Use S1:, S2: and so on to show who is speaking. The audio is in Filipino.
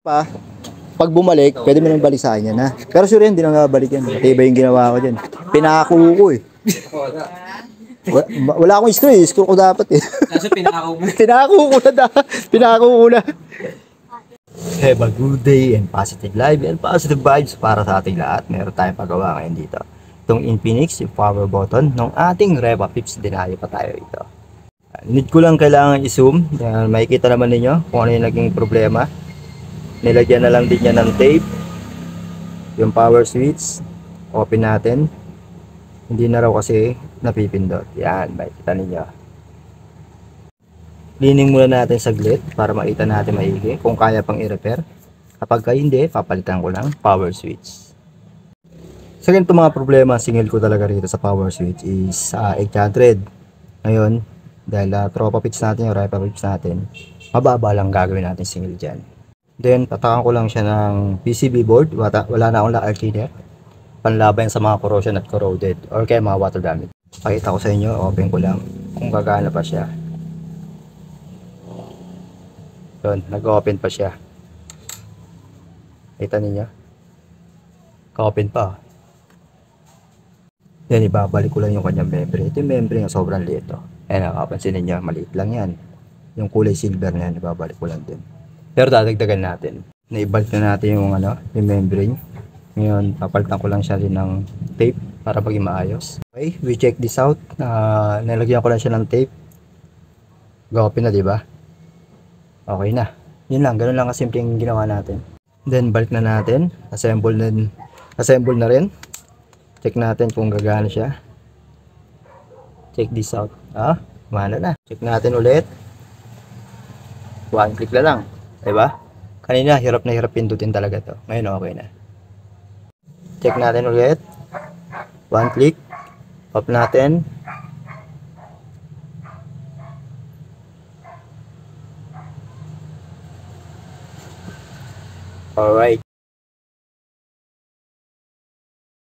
S1: Pa, pag bumalik, pwede mo nang balisahin yan, ha? Pero sure yan, hindi na nabalik yan. Matibay yung ginawa ko dyan. Pinako ko eh. Wala akong screw eh. Screw ko dapat eh.
S2: Kaso pinako mo.
S1: Pinako ko na. Have a good day and positive life and positive vibes para sa ating lahat. Meron tayong pagawa ngayon dito. Itong Infinix, yung power button ng ating Reva Pips. Dinayo pa tayo ito. Need ko lang kailangan i-zoom. Makikita naman ninyo kung ano yung naging problema. Nilagyan na lang din niya ng tape yung power switch. Open natin. Hindi na raw kasi napipindot. Yan, makikita ninyo. Cleaning muna natin saglit para makita natin maigi kung kaya pang i-repair. Kapag hindi, papalitan ko lang power switch. Sa ganito mga problema, singil ko talaga rito sa power switch is egg thread. Ngayon, dahil tropa pitch natin yung Reva Pips natin, mababa lang gagawin natin singil dyan. Then, patakan ko lang siya ng PCB board. Wala na akong lacquer cleaner. Panlaban sa mga corrosion at corroded or kaya mga water damage. Pakita ko sa inyo, open ko lang kung gagana pa siya. Yun, nag-open pa siya. Kita ninyo? Ka-open pa. Yan, ibabalik ko lang yung kanyang membrane. Ito yung membrane na sobrang liit. Ayan, nakapansin ninyo, maliit lang yan. Yung kulay silver na yan, ibabalik ko lang din. Pero dadagdagan natin. Naibalik na natin yung yung membrane. Ngayon, papalitan ko lang siya din ng tape para maging maayos. Okay, we check this out. Nalagyan ko lang siya ng tape. Go-open na, diba? Okay na. Yun lang, ganun lang kasimple yung ginawa natin. Then, balik na natin. Assemble na rin. Check natin kung gagana siya. Check this out. Gumana na. Check natin ulit. One click na lang. Diba? Kanina, hirap na hirap pindutin talaga to. Ngayon, okay na. Check natin ulit. One click. Off natin. Alright.